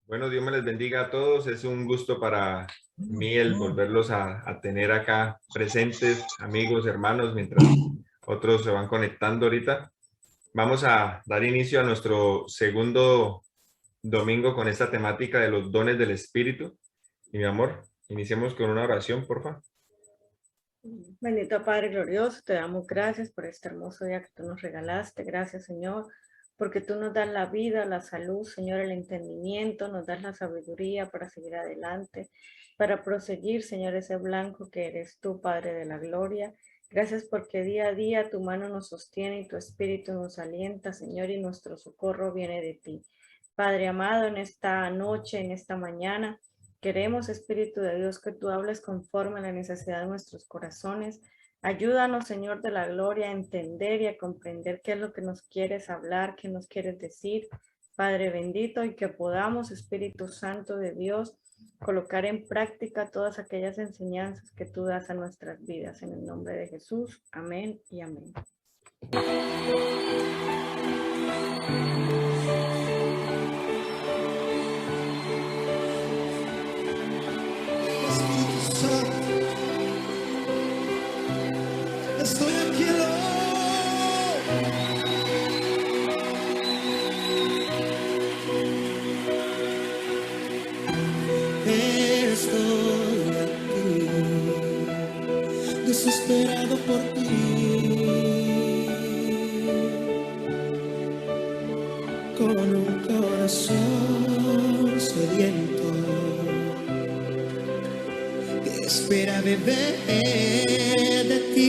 Bueno, Dios me les bendiga a todos. Es un gusto para mí el volverlos a tener acá presentes, amigos, hermanos, mientras otros se van conectando ahorita. Vamos a dar inicio a nuestro segundo domingo con esta temática de los dones del Espíritu. Y mi amor, iniciemos con una oración, por favor. Bendito Padre glorioso, te damos gracias por este hermoso día que tú nos regalaste. Gracias, Señor, porque tú nos das la vida, la salud, Señor, el entendimiento, nos das la sabiduría para seguir adelante, para proseguir, Señor, ese blanco que eres tú, Padre de la gloria. Gracias porque día a día tu mano nos sostiene y tu espíritu nos alienta, Señor, y nuestro socorro viene de ti. Padre amado, en esta noche, en esta mañana, queremos, Espíritu de Dios, que tú hables conforme a la necesidad de nuestros corazones. Ayúdanos, Señor de la gloria, a entender y a comprender qué es lo que nos quieres hablar, qué nos quieres decir, Padre bendito, y que podamos, Espíritu Santo de Dios, colocar en práctica todas aquellas enseñanzas que tú das a nuestras vidas. En el nombre de Jesús, amén y amén. Estoy aquí, estoy aquí, desesperado por ti, con un corazón sediento que espera beber de ti.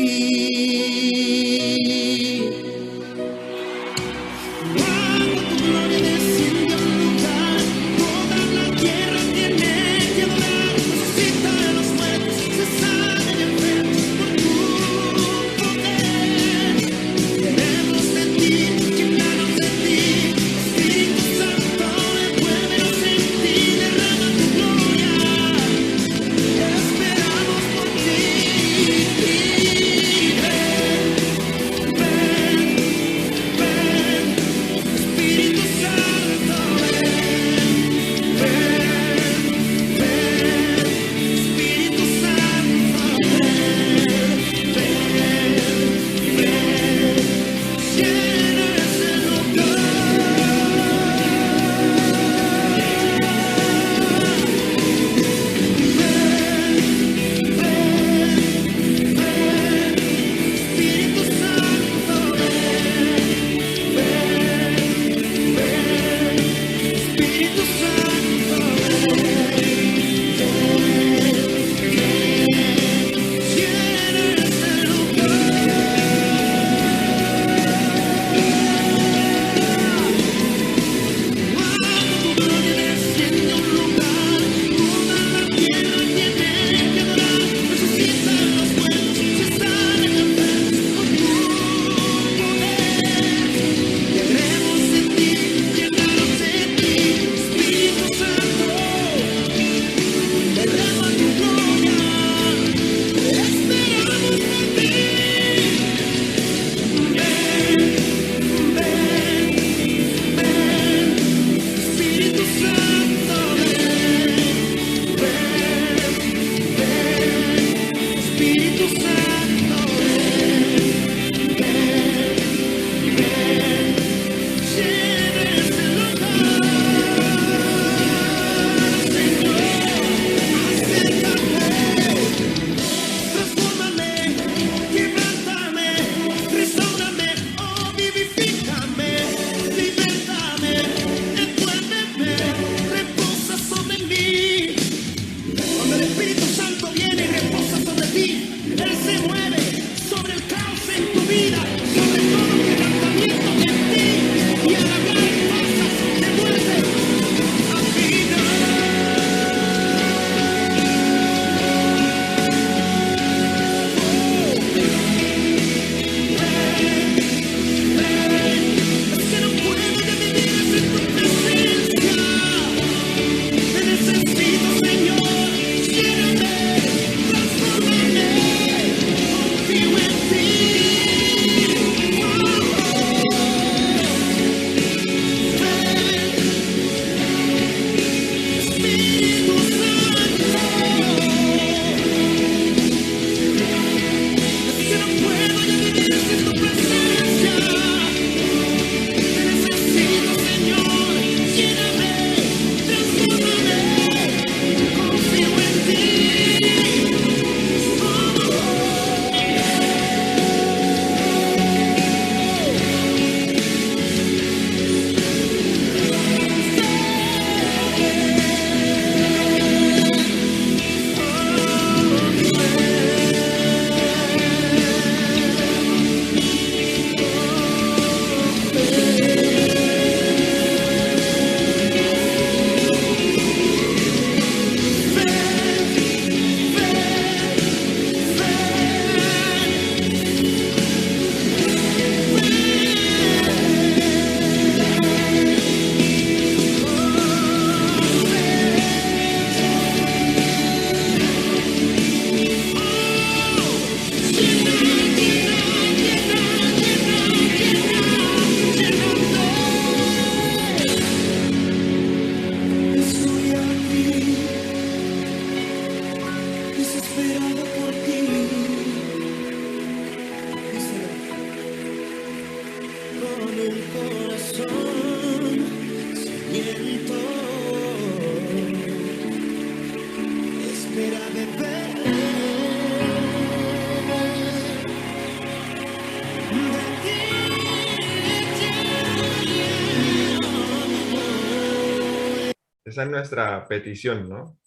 esa es nuestra petición, ¿no?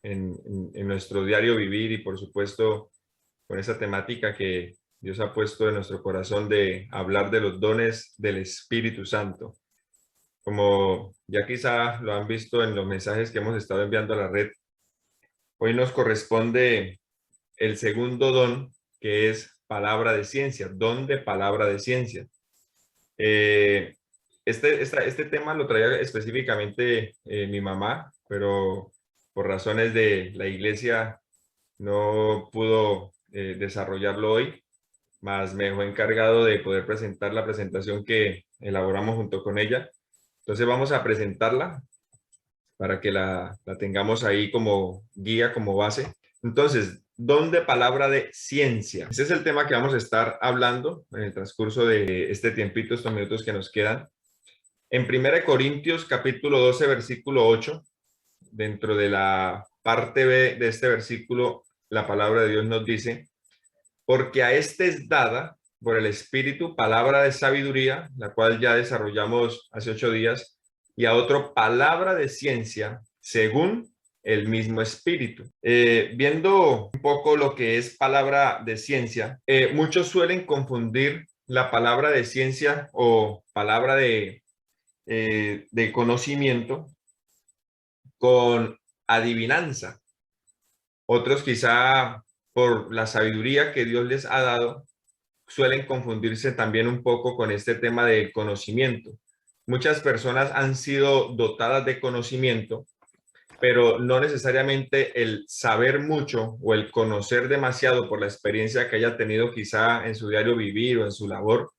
En nuestro diario vivir y por supuesto con esa temática que Dios ha puesto en nuestro corazón de hablar de los dones del Espíritu Santo. Como ya quizá lo han visto en los mensajes que hemos estado enviando a la red, hoy nos corresponde el segundo don, que es palabra de ciencia, don de palabra de ciencia. Este tema lo traía específicamente mi mamá, pero por razones de la iglesia no pudo desarrollarlo hoy, más me dejó encargado de poder presentar la presentación que elaboramos junto con ella. Entonces vamos a presentarla para que la tengamos ahí como guía, como base. Entonces, don de palabra de ciencia. Ese es el tema que vamos a estar hablando en el transcurso de este tiempito, estos minutos que nos quedan. En 1 Corintios capítulo 12, versículo 8, dentro de la parte B de este versículo, la palabra de Dios nos dice, porque a este es dada por el Espíritu palabra de sabiduría, la cual ya desarrollamos hace 8 días, y a otro palabra de ciencia, según el mismo Espíritu. Viendo un poco lo que es palabra de ciencia, muchos suelen confundir la palabra de ciencia o palabra de conocimiento con adivinanza. Otros quizá por la sabiduría que Dios les ha dado, suelen confundirse también un poco con este tema del conocimiento. Muchas personas han sido dotadas de conocimiento, pero no necesariamente el saber mucho o el conocer demasiado por la experiencia que haya tenido quizá en su diario vivir o en su labor,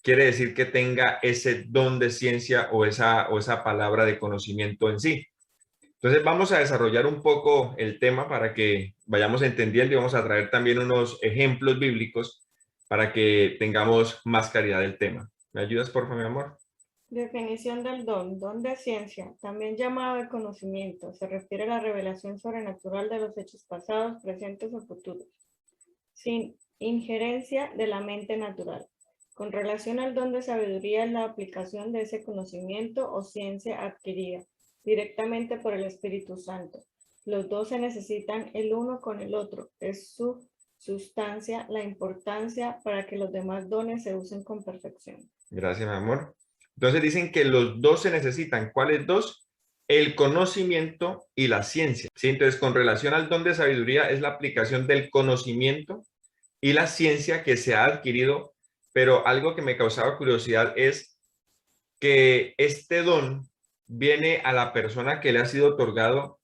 quiere decir que tenga ese don de ciencia o esa palabra de conocimiento en sí. Entonces vamos a desarrollar un poco el tema para que vayamos entendiendo y vamos a traer también unos ejemplos bíblicos para que tengamos más claridad del tema. ¿Me ayudas, por favor, mi amor? Definición del don de ciencia, también llamado de conocimiento, se refiere a la revelación sobrenatural de los hechos pasados, presentes o futuros, sin injerencia de la mente natural. Con relación al don de sabiduría, es la aplicación de ese conocimiento o ciencia adquirida directamente por el Espíritu Santo. Los dos se necesitan el uno con el otro. Es su sustancia, la importancia para que los demás dones se usen con perfección. Gracias, mi amor. Entonces dicen que los dos se necesitan. ¿Cuáles dos? El conocimiento y la ciencia. ¿Sí? Entonces, con relación al don de sabiduría, es la aplicación del conocimiento y la ciencia que se ha adquirido. Pero algo que me causaba curiosidad es que este don viene a la persona que le ha sido otorgado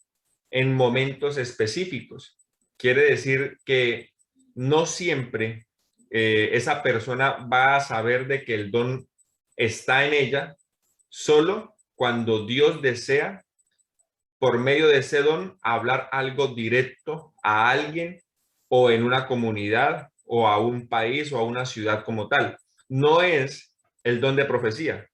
en momentos específicos. Quiere decir que no siempre esa persona va a saber de que el don está en ella, solo cuando Dios desea, por medio de ese don, hablar algo directo a alguien o en una comunidad o a un país o a una ciudad como tal. No es el don de profecía,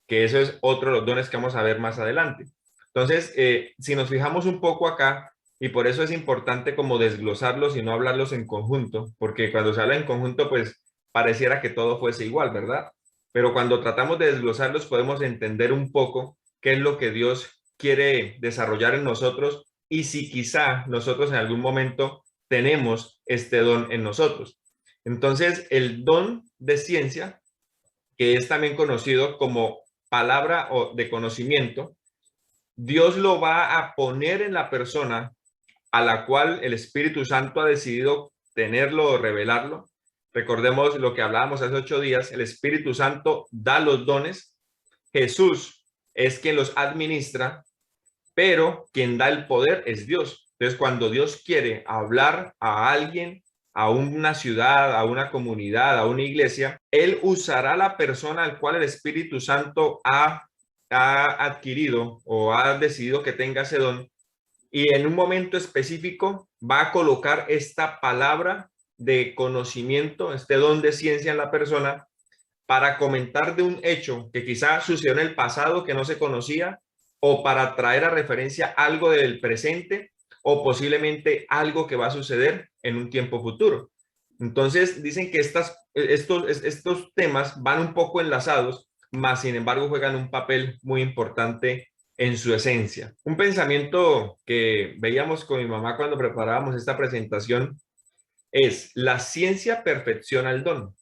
que eso es otro de los dones que vamos a ver más adelante. Entonces, si nos fijamos un poco acá, y por eso es importante como desglosarlos y no hablarlos en conjunto, porque cuando se habla en conjunto, pues pareciera que todo fuese igual, ¿verdad? Pero cuando tratamos de desglosarlos, podemos entender un poco qué es lo que Dios quiere desarrollar en nosotros y si quizá nosotros en algún momento tenemos este don en nosotros. Entonces, el don de ciencia, que es también conocido como palabra de conocimiento, Dios lo va a poner en la persona a la cual el Espíritu Santo ha decidido tenerlo o revelarlo. Recordemos lo que hablábamos hace 8 días, el Espíritu Santo da los dones, Jesús es quien los administra, pero quien da el poder es Dios. Entonces, cuando Dios quiere hablar a alguien, a una ciudad, a una comunidad, a una iglesia, Él usará la persona al cual el Espíritu Santo ha adquirido o ha decidido que tenga ese don, y en un momento específico va a colocar esta palabra de conocimiento, este don de ciencia en la persona, para comentar de un hecho que quizá sucedió en el pasado que no se conocía, o para traer a referencia algo del presente o posiblemente algo que va a suceder en un tiempo futuro. Entonces dicen que estos temas van un poco enlazados, mas sin embargo juegan un papel muy importante en su esencia. Un pensamiento que veíamos con mi mamá cuando preparábamos esta presentación es: la ciencia perfecciona el don,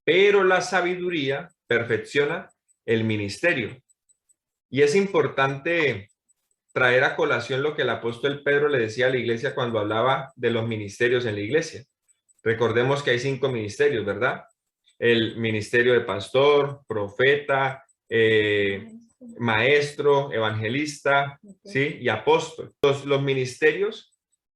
pero la sabiduría perfecciona el ministerio. Y es importante traer a colación lo que el apóstol Pedro le decía a la iglesia cuando hablaba de los ministerios en la iglesia. Recordemos que hay 5 ministerios, ¿verdad? El ministerio de pastor, profeta, maestro, evangelista, ¿sí? Y apóstol. Los ministerios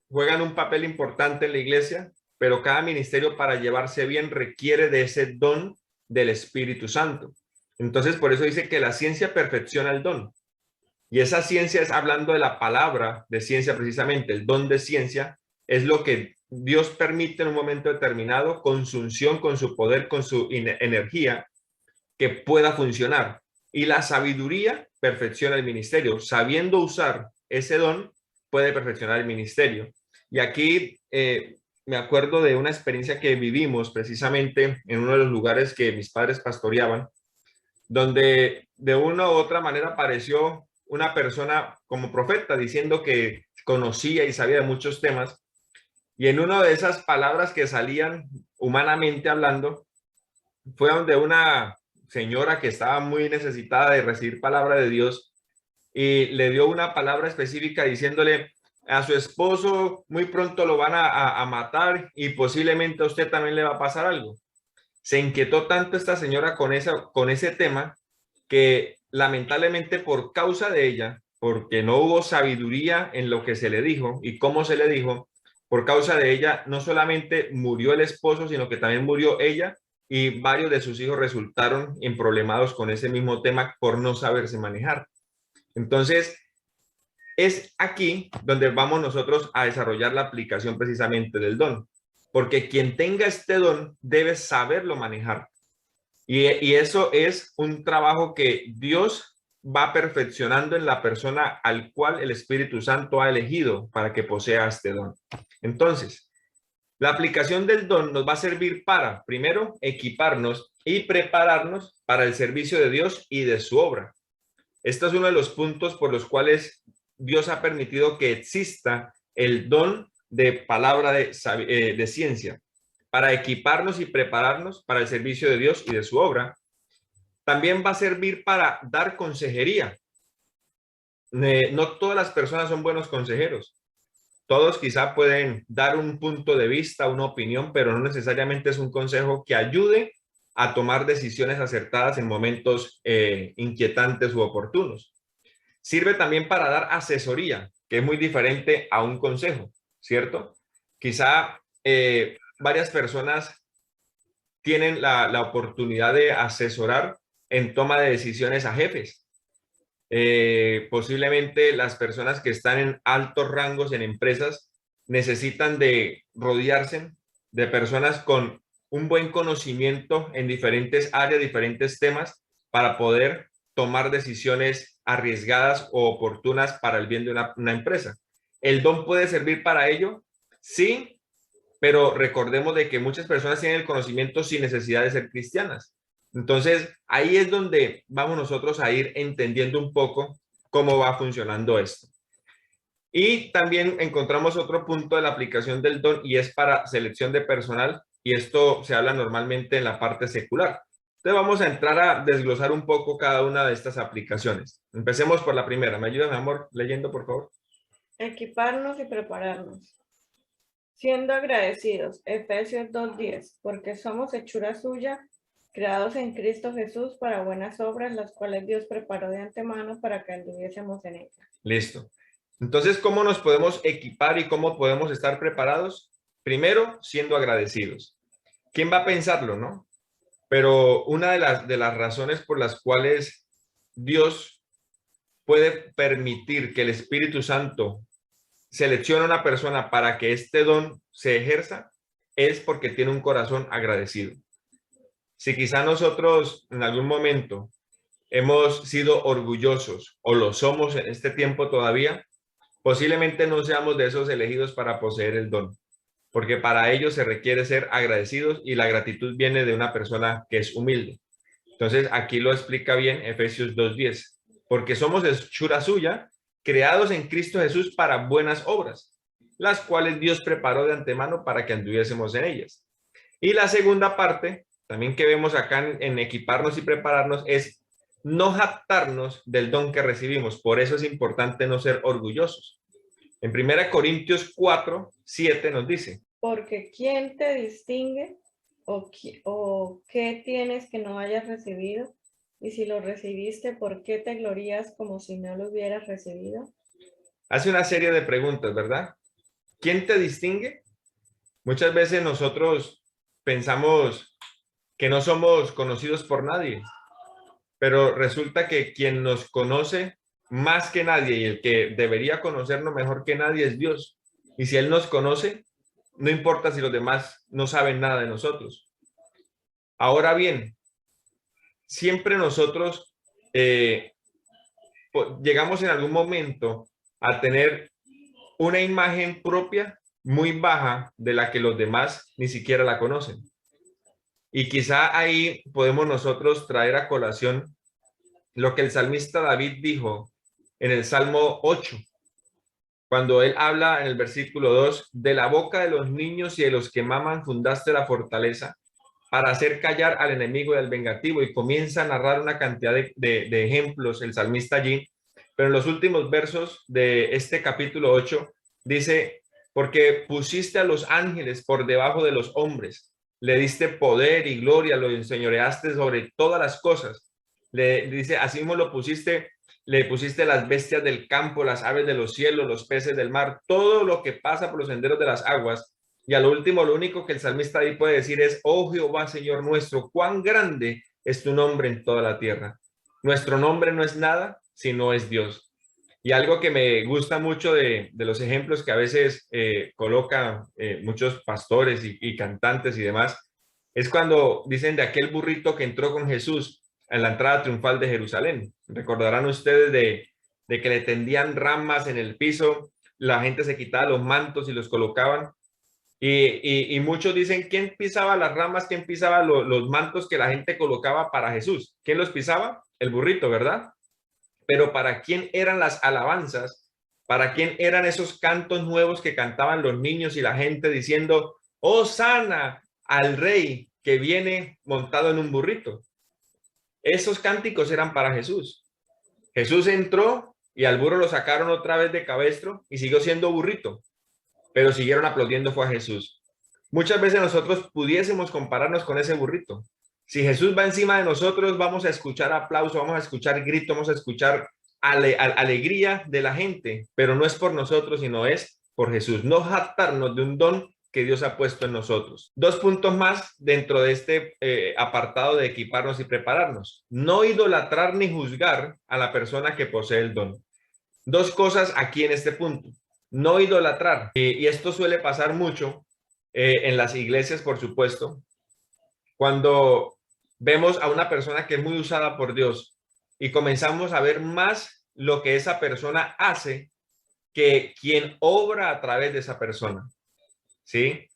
juegan un papel importante en la iglesia, pero cada ministerio, para llevarse bien, requiere de ese don del Espíritu Santo. Entonces, por eso dice que la ciencia perfecciona el don. Y esa ciencia es, hablando de la palabra de ciencia precisamente, el don de ciencia, es lo que Dios permite en un momento determinado, con su unción, con su poder, con su energía, que pueda funcionar. Y la sabiduría perfecciona el ministerio. Sabiendo usar ese don, puede perfeccionar el ministerio. Y aquí me acuerdo de una experiencia que vivimos precisamente en uno de los lugares que mis padres pastoreaban, donde de una u otra manera apareció una persona como profeta diciendo que conocía y sabía de muchos temas. Y en una de esas palabras que salían humanamente hablando, fue donde una señora que estaba muy necesitada de recibir palabra de Dios y le dio una palabra específica diciéndole: a su esposo muy pronto lo van a matar y posiblemente a usted también le va a pasar algo. Se inquietó tanto esta señora con ese tema, que lamentablemente por causa de ella, porque no hubo sabiduría en lo que se le dijo y cómo se le dijo, por causa de ella no solamente murió el esposo, sino que también murió ella, y varios de sus hijos resultaron emproblemados con ese mismo tema por no saberse manejar. Entonces, es aquí donde vamos nosotros a desarrollar la aplicación precisamente del don, porque quien tenga este don debe saberlo manejar. Y eso es un trabajo que Dios va perfeccionando en la persona al cual el Espíritu Santo ha elegido para que posea este don. Entonces, la aplicación del don nos va a servir para, primero, equiparnos y prepararnos para el servicio de Dios y de su obra. Este es uno de los puntos por los cuales Dios ha permitido que exista el don de palabra de ciencia, para equiparnos y prepararnos para el servicio de Dios y de su obra. También va a servir para dar consejería. No todas las personas son buenos consejeros. Todos quizá pueden dar un punto de vista, una opinión, pero no necesariamente es un consejo que ayude a tomar decisiones acertadas en momentos inquietantes u oportunos. Sirve también para dar asesoría, que es muy diferente a un consejo, ¿cierto? Quizá varias personas tienen la oportunidad de asesorar en toma de decisiones a jefes. Posiblemente las personas que están en altos rangos en empresas necesitan de rodearse de personas con un buen conocimiento en diferentes áreas, diferentes temas, para poder tomar decisiones arriesgadas o oportunas para el bien de una empresa. ¿El don puede servir para ello? Sí, pero recordemos de que muchas personas tienen el conocimiento sin necesidad de ser cristianas. Entonces, ahí es donde vamos nosotros a ir entendiendo un poco cómo va funcionando esto. Y también encontramos otro punto de la aplicación del don, y es para selección de personal, y esto se habla normalmente en la parte secular. Entonces vamos a entrar a desglosar un poco cada una de estas aplicaciones. Empecemos por la primera. ¿Me ayudas, mi amor, leyendo, por favor? Equiparnos y prepararnos. Siendo agradecidos, Efesios 2:10, porque somos hechura suya, creados en Cristo Jesús para buenas obras, las cuales Dios preparó de antemano para que anduviésemos en ellas. Listo. Entonces, ¿cómo nos podemos equipar y cómo podemos estar preparados? Primero, siendo agradecidos. ¿Quién va a pensarlo, no? Pero una de las razones por las cuales Dios puede permitir que el Espíritu Santo seleccione a una persona para que este don se ejerza es porque tiene un corazón agradecido. Si quizá nosotros en algún momento hemos sido orgullosos o lo somos en este tiempo todavía, posiblemente no seamos de esos elegidos para poseer el don, porque para ello se requiere ser agradecidos, y la gratitud viene de una persona que es humilde. Entonces aquí lo explica bien Efesios 2:10. porque somos hechura suya, creados en Cristo Jesús para buenas obras, las cuales Dios preparó de antemano para que anduviésemos en ellas. Y la segunda parte, también que vemos acá en equiparnos y prepararnos, es no jactarnos del don que recibimos. Por eso es importante no ser orgullosos. En 1 Corintios 4:7 nos dice: porque ¿quién te distingue o qué tienes que no hayas recibido? Y si lo recibiste, ¿por qué te glorías como si no lo hubieras recibido? Hace una serie de preguntas, ¿verdad? ¿Quién te distingue? Muchas veces nosotros pensamos que no somos conocidos por nadie, pero resulta que quien nos conoce más que nadie y el que debería conocernos mejor que nadie es Dios. Y si Él nos conoce, no importa si los demás no saben nada de nosotros. Ahora bien, siempre nosotros llegamos en algún momento a tener una imagen propia muy baja de la que los demás ni siquiera la conocen. Y quizá ahí podemos nosotros traer a colación lo que el salmista David dijo en el Salmo 8, cuando él habla en el versículo 2, de la boca de los niños y de los que maman fundaste la fortaleza para hacer callar al enemigo y al vengativo, y comienza a narrar una cantidad de ejemplos el salmista allí, pero en los últimos versos de este capítulo 8 dice: porque pusiste a los ángeles por debajo de los hombres, le diste poder y gloria, lo enseñoreaste sobre todas las cosas. Le dice, así mismo le pusiste las bestias del campo, las aves de los cielos, los peces del mar, todo lo que pasa por los senderos de las aguas. Y a lo último, lo único que el salmista ahí puede decir es: oh Jehová, Señor nuestro, cuán grande es tu nombre en toda la tierra. Nuestro nombre no es nada, sino es Dios. Y algo que me gusta mucho de los ejemplos que a veces colocan muchos pastores y cantantes y demás, es cuando dicen de aquel burrito que entró con Jesús en la entrada triunfal de Jerusalén. Recordarán ustedes de que le tendían ramas en el piso, la gente se quitaba los mantos y los colocaban. Y muchos dicen: ¿quién pisaba las ramas? ¿Quién pisaba los mantos que la gente colocaba para Jesús? ¿Quién los pisaba? El burrito, ¿verdad? Pero ¿para quién eran las alabanzas? ¿Para quién eran esos cantos nuevos que cantaban los niños y la gente diciendo: ¡Hosana al rey que viene montado en un burrito! Esos cánticos eran para Jesús. Jesús entró y al burro lo sacaron otra vez de cabestro y siguió siendo burrito, pero siguieron aplaudiendo fue a Jesús. Muchas veces nosotros pudiésemos compararnos con ese burrito. Si Jesús va encima de nosotros, vamos a escuchar aplauso, vamos a escuchar grito, vamos a escuchar alegría de la gente, pero no es por nosotros, sino es por Jesús. No jactarnos de un don que Dios ha puesto en nosotros. 2 puntos más dentro de este apartado de equiparnos y prepararnos. No idolatrar ni juzgar a la persona que posee el don. 2 cosas aquí en este punto. No idolatrar. Y esto suele pasar mucho en las iglesias, por supuesto, cuando vemos a una persona que es muy usada por Dios y comenzamos a ver más lo que esa persona hace que quien obra a través de esa persona. ¿Sí?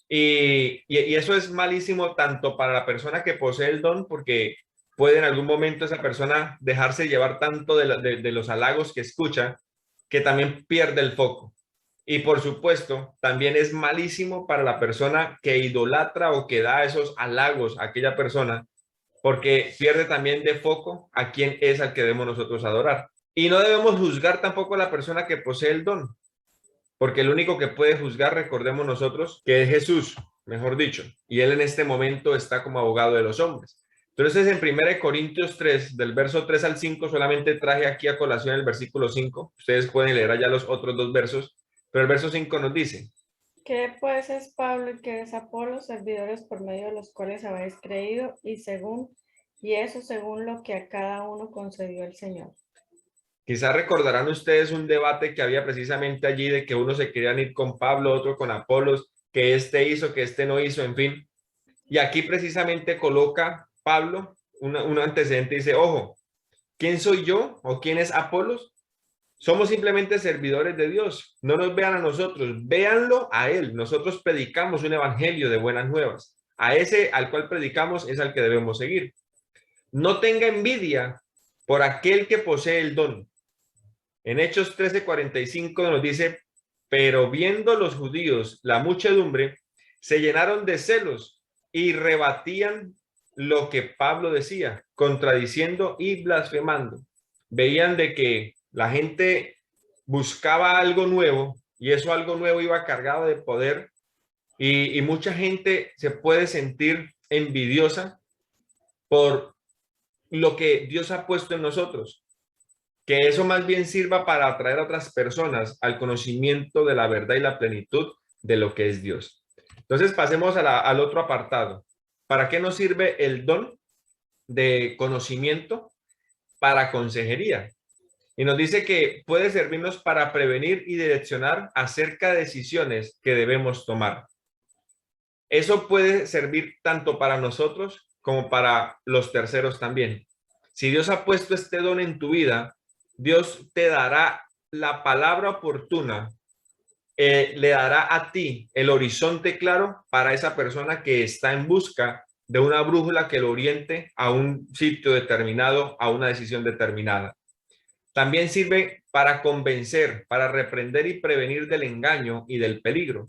Y eso es malísimo tanto para la persona que posee el don, porque puede en algún momento esa persona dejarse llevar tanto de los halagos que escucha, que también pierde el foco. Y por supuesto, también es malísimo para la persona que idolatra o que da esos halagos a aquella persona, porque pierde también de foco a quién es al que debemos nosotros adorar. Y no debemos juzgar tampoco a la persona que posee el don, porque el único que puede juzgar, recordemos nosotros, que es Jesús, mejor dicho, y él en este momento está como abogado de los hombres. Entonces, en 1 Corintios 3, del verso 3 al 5, solamente traje aquí a colación el versículo 5. Ustedes pueden leer allá los otros 2 versos, pero el verso 5 nos dice: ¿Qué pues es Pablo y qué es Apolo, servidores por medio de los cuales habéis creído, y eso según lo que a cada uno concedió el Señor? Quizás recordarán ustedes un debate que había precisamente allí de que unos se querían ir con Pablo, otro con Apolos, que este hizo, que este no hizo, en fin. Y aquí precisamente coloca Pablo un antecedente y dice: ojo, ¿quién soy yo o quién es Apolos? Somos simplemente servidores de Dios. No nos vean a nosotros, véanlo a él. Nosotros predicamos un evangelio de buenas nuevas. A ese al cual predicamos es al que debemos seguir. No tenga envidia por aquel que posee el don. En Hechos 13:45 nos dice, pero viendo los judíos la muchedumbre, se llenaron de celos y rebatían lo que Pablo decía, contradiciendo y blasfemando. Veían de que la gente buscaba algo nuevo y eso algo nuevo iba cargado de poder y mucha gente se puede sentir envidiosa por lo que Dios ha puesto en nosotros. Que eso más bien sirva para atraer a otras personas al conocimiento de la verdad y la plenitud de lo que es Dios. Entonces pasemos al otro apartado. ¿Para qué nos sirve el don de conocimiento? Para consejería. Y nos dice que puede servirnos para prevenir y direccionar acerca de decisiones que debemos tomar. Eso puede servir tanto para nosotros como para los terceros también. Si Dios ha puesto este don en tu vida, Dios te dará la palabra oportuna, le dará a ti el horizonte claro para esa persona que está en busca de una brújula que lo oriente a un sitio determinado, a una decisión determinada. También sirve para convencer, para reprender y prevenir del engaño y del peligro.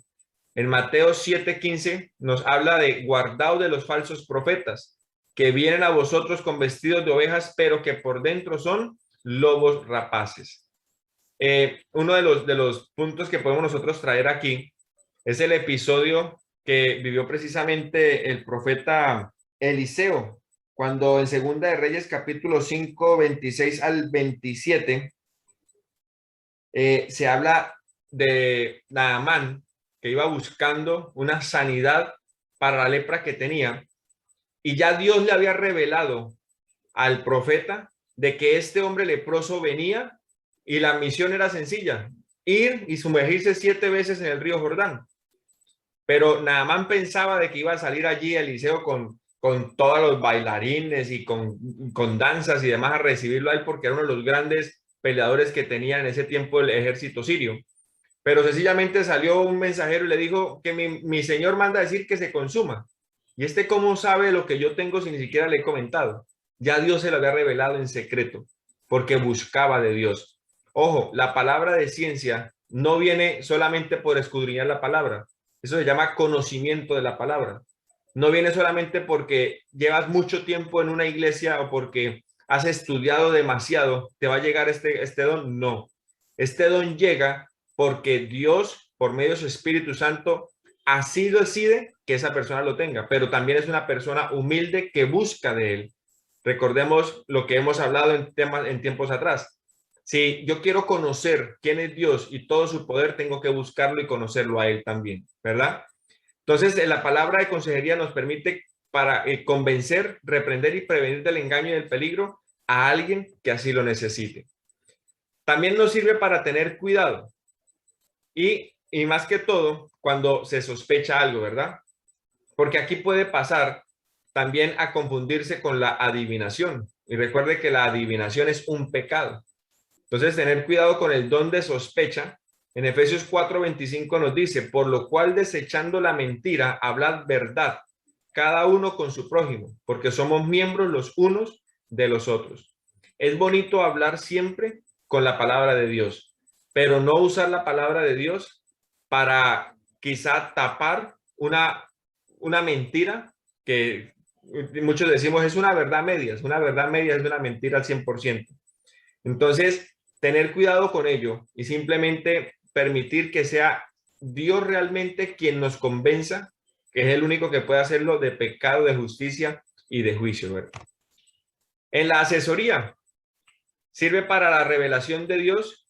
En Mateo 7:15 nos habla de guardaos de los falsos profetas, que vienen a vosotros con vestidos de ovejas, pero que por dentro son lobos rapaces. Uno de los puntos que podemos nosotros traer aquí es el episodio que vivió precisamente el profeta Eliseo, cuando en Segunda de Reyes capítulo 5, 26 al 27, se habla de Naamán, que iba buscando una sanidad para la lepra que tenía, y ya Dios le había revelado al profeta de que este hombre leproso venía y la misión era sencilla, ir y sumergirse 7 veces en el río Jordán. Pero Naamán pensaba de que iba a salir allí Eliseo con todos los bailarines y con danzas y demás a recibirlo a él, porque era uno de los grandes peleadores que tenía en ese tiempo el ejército sirio. Pero sencillamente salió un mensajero y le dijo que mi señor manda a decir que se consuma. Y ¿cómo sabe lo que yo tengo si ni siquiera le he comentado? Ya Dios se lo había revelado en secreto, porque buscaba de Dios. Ojo, la palabra de ciencia no viene solamente por escudriñar la palabra. Eso se llama conocimiento de la palabra. No viene solamente porque llevas mucho tiempo en una iglesia o porque has estudiado demasiado, te va a llegar este don. No, este don llega porque Dios, por medio de su Espíritu Santo, así decide que esa persona lo tenga, pero también es una persona humilde que busca de él. Recordemos lo que hemos hablado en tiempos atrás. Si yo quiero conocer quién es Dios y todo su poder, tengo que buscarlo y conocerlo a él también, ¿verdad? Entonces, la palabra de consejería nos permite para convencer, reprender y prevenir del engaño y del peligro a alguien que así lo necesite. También nos sirve para tener cuidado y más que todo cuando se sospecha algo, ¿verdad? Porque aquí puede pasar también a confundirse con la adivinación. Y recuerde que la adivinación es un pecado. Entonces, tener cuidado con el don de sospecha. En Efesios 4:25 nos dice, por lo cual desechando la mentira, hablad verdad, cada uno con su prójimo, porque somos miembros los unos de los otros. Es bonito hablar siempre con la palabra de Dios, pero no usar la palabra de Dios para quizá tapar una mentira que muchos decimos es una verdad media, es una mentira al 100%. Entonces, tener cuidado con ello y simplemente permitir que sea Dios realmente quien nos convenza, que es el único que puede hacerlo, de pecado, de justicia y de juicio, ¿verdad? En la asesoría, sirve para la revelación de Dios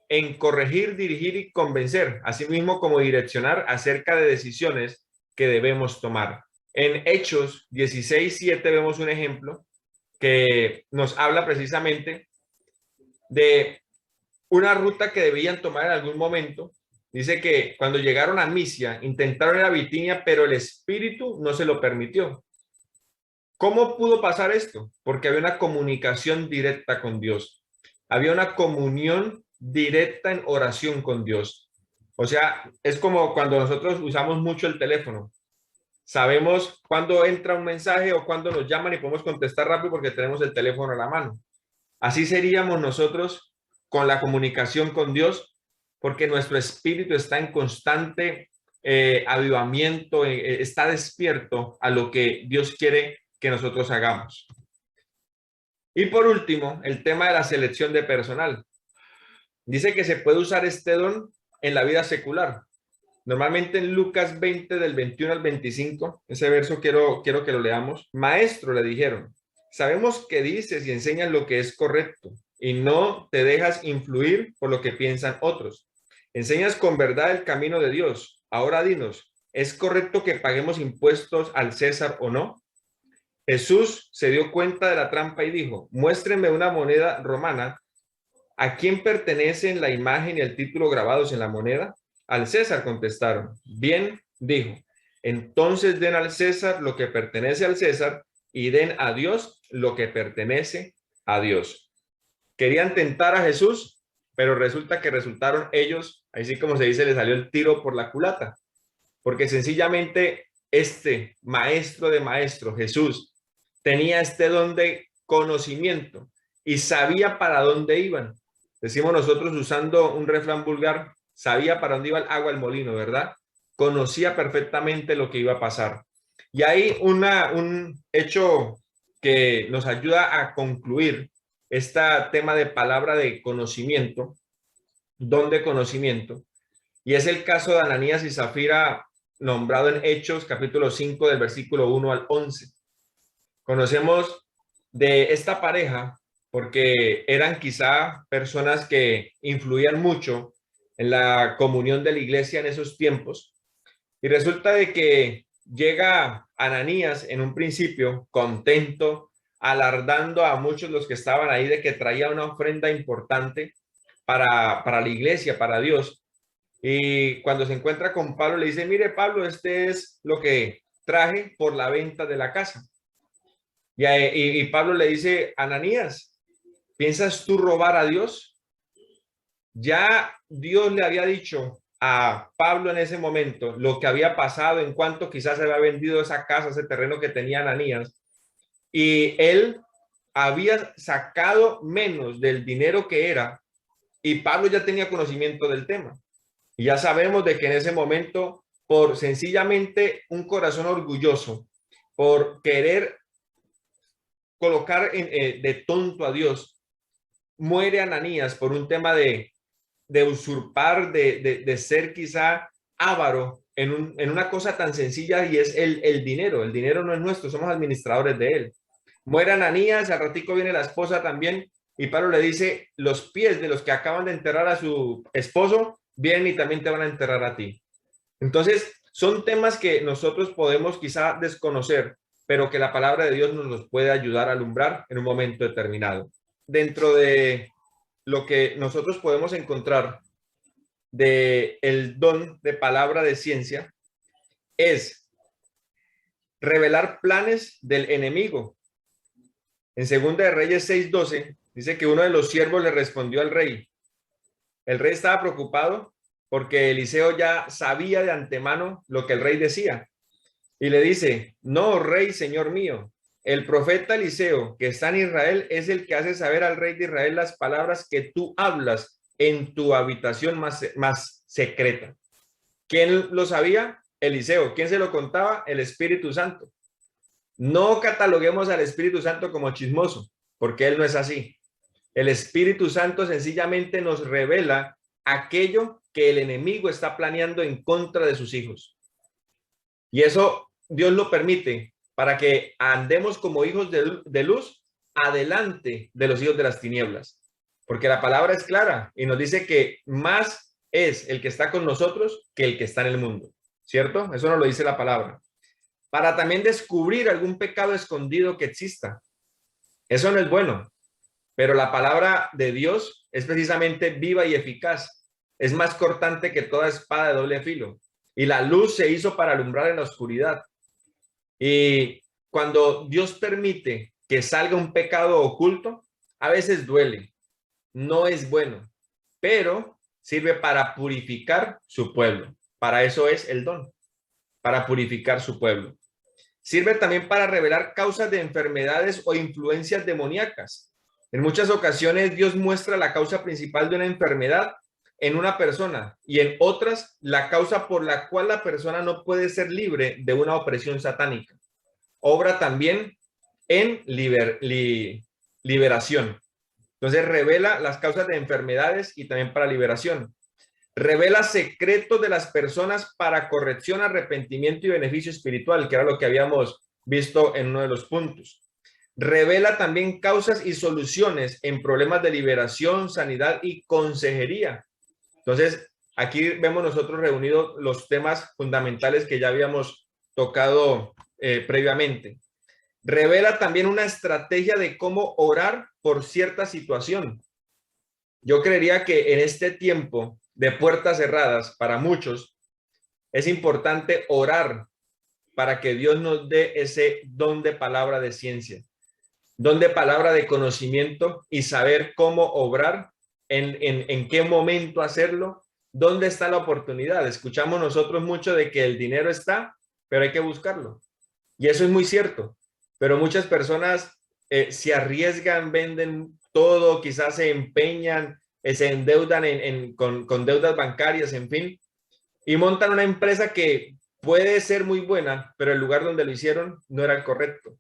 en corregir, dirigir y convencer, asimismo como direccionar acerca de decisiones que debemos tomar. En Hechos 16:7 vemos un ejemplo que nos habla precisamente de una ruta que debían tomar en algún momento. Dice que cuando llegaron a Misia, intentaron ir a Bitinia, pero el Espíritu no se lo permitió. ¿Cómo pudo pasar esto? Porque había una comunicación directa con Dios. Había una comunión directa en oración con Dios. O sea, es como cuando nosotros usamos mucho el teléfono. Sabemos cuándo entra un mensaje o cuándo nos llaman y podemos contestar rápido porque tenemos el teléfono a la mano. Así seríamos nosotros con la comunicación con Dios, porque nuestro espíritu está en constante avivamiento, está despierto a lo que Dios quiere que nosotros hagamos. Y por último, el tema de la selección de personal. Dice que se puede usar este don en la vida secular. Normalmente en Lucas 20 del 21 al 25, ese verso quiero que lo leamos. Maestro, le dijeron, sabemos que dices y enseñas lo que es correcto y no te dejas influir por lo que piensan otros. Enseñas con verdad el camino de Dios. Ahora dinos, ¿es correcto que paguemos impuestos al César o no? Jesús se dio cuenta de la trampa y dijo, muéstrenme una moneda romana. ¿A quién pertenecen la imagen y el título grabados en la moneda? Al César, contestaron. Bien, dijo. Entonces den al César lo que pertenece al César y den a Dios lo que pertenece a Dios. Querían tentar a Jesús, pero resulta que resultaron ellos, así como se dice, le salió el tiro por la culata, porque sencillamente este maestro de maestros, Jesús, tenía este don de conocimiento y sabía para dónde iban. Decimos nosotros usando un refrán vulgar, sabía para dónde iba el agua al molino, ¿verdad? Conocía perfectamente lo que iba a pasar. Y hay un hecho que nos ayuda a concluir este tema de palabra de conocimiento, don de conocimiento, y es el caso de Ananías y Zafira, nombrado en Hechos, capítulo 5, del versículo 1 al 11. Conocemos de esta pareja porque eran quizá personas que influían mucho en la comunión de la iglesia en esos tiempos. Y resulta de que llega Ananías en un principio contento, alardando a muchos los que estaban ahí de que traía una ofrenda importante para la iglesia, para Dios. Y cuando se encuentra con Pablo, le dice, mire Pablo, este es lo que traje por la venta de la casa. Y Pablo le dice, Ananías, ¿piensas tú robar a Dios? Ya Dios le había dicho a Pablo en ese momento lo que había pasado en cuanto quizás se había vendido esa casa, ese terreno que tenía Ananías. Y él había sacado menos del dinero que era y Pablo ya tenía conocimiento del tema. Y ya sabemos de que en ese momento, por sencillamente un corazón orgulloso, por querer colocar de tonto a Dios, muere Ananías por un tema de usurpar, de ser quizá avaro en una cosa tan sencilla y es el dinero. El dinero no es nuestro, somos administradores de él. Muere Ananías, al ratico viene la esposa también y Pablo le dice, los pies de los que acaban de enterrar a su esposo vienen y también te van a enterrar a ti. Entonces, son temas que nosotros podemos quizá desconocer, pero que la palabra de Dios nos los puede ayudar a alumbrar en un momento determinado. Dentro de lo que nosotros podemos encontrar de el don de palabra de ciencia es revelar planes del enemigo. En Segunda de Reyes 6:12 dice que uno de los siervos le respondió al rey. El rey estaba preocupado porque Eliseo ya sabía de antemano lo que el rey decía. Y le dice, no, rey, señor mío, el profeta Eliseo que está en Israel es el que hace saber al rey de Israel las palabras que tú hablas en tu habitación más secreta. ¿Quién lo sabía? Eliseo. ¿Quién se lo contaba? El Espíritu Santo. No cataloguemos al Espíritu Santo como chismoso, porque él no es así. El Espíritu Santo sencillamente nos revela aquello que el enemigo está planeando en contra de sus hijos. Y eso Dios lo permite para que andemos como hijos de luz adelante de los hijos de las tinieblas. Porque la palabra es clara y nos dice que más es el que está con nosotros que el que está en el mundo. ¿Cierto? Eso nos lo dice la palabra. Para también descubrir algún pecado escondido que exista. Eso no es bueno. Pero la palabra de Dios es precisamente viva y eficaz. Es más cortante que toda espada de doble filo. Y la luz se hizo para alumbrar en la oscuridad. Y cuando Dios permite que salga un pecado oculto, a veces duele. No es bueno, pero sirve para purificar su pueblo. Para eso es el don, para purificar su pueblo. Sirve también para revelar causas de enfermedades o influencias demoníacas. En muchas ocasiones Dios muestra la causa principal de una enfermedad en una persona y en otras la causa por la cual la persona no puede ser libre de una opresión satánica. Obra también en liberación. Entonces revela las causas de enfermedades y también para liberación. Revela secretos de las personas para corrección, arrepentimiento y beneficio espiritual, que era lo que habíamos visto en uno de los puntos. Revela también causas y soluciones en problemas de liberación, sanidad y consejería. Entonces, aquí vemos nosotros reunidos los temas fundamentales que ya habíamos tocado previamente. Revela también una estrategia de cómo orar por cierta situación. Yo creería que en este tiempo de puertas cerradas, para muchos, es importante orar para que Dios nos dé ese don de palabra de ciencia, don de palabra de conocimiento y saber cómo obrar, en qué momento hacerlo, dónde está la oportunidad. Escuchamos nosotros mucho de que el dinero está, pero hay que buscarlo. Y eso es muy cierto. Pero muchas personas se arriesgan, venden todo, quizás se empeñan, se endeudan con deudas bancarias, en fin, y montan una empresa que puede ser muy buena, pero el lugar donde lo hicieron no era el correcto.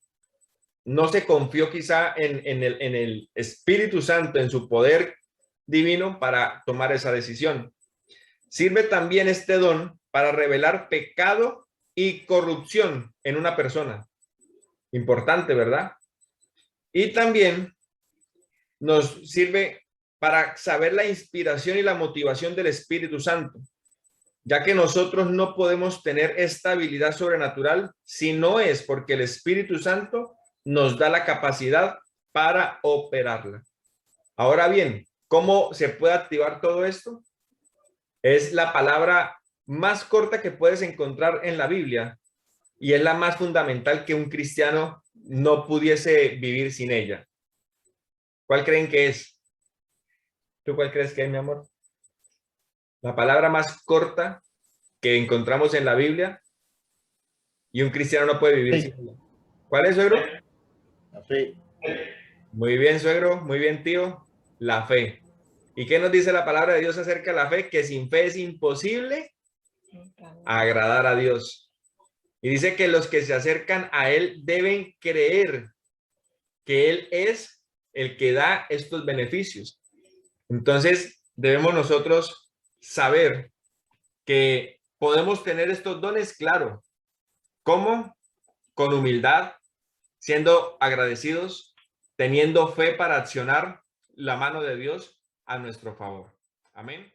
No se confió quizá en el Espíritu Santo, en su poder divino para tomar esa decisión. Sirve también este don para revelar pecado y corrupción en una persona. Importante, ¿verdad? Y también nos sirve para saber la inspiración y la motivación del Espíritu Santo, ya que nosotros no podemos tener esta habilidad sobrenatural si no es porque el Espíritu Santo nos da la capacidad para operarla. Ahora bien, ¿cómo se puede activar todo esto? Es la palabra más corta que puedes encontrar en la Biblia y es la más fundamental que un cristiano no pudiese vivir sin ella. ¿Cuál creen que es? ¿Tú cuál crees que es, mi amor? La palabra más corta que encontramos en la Biblia y un cristiano no puede vivir sin ella. ¿Cuál es, suegro? La fe. Muy bien, suegro. Muy bien, tío. La fe. ¿Y qué nos dice la palabra de Dios acerca de la fe? Que sin fe es imposible agradar a Dios. Y dice que los que se acercan a Él deben creer que Él es el que da estos beneficios. Entonces, debemos nosotros saber que podemos tener estos dones, claro. ¿Cómo? Con humildad, siendo agradecidos, teniendo fe para accionar la mano de Dios a nuestro favor. Amén.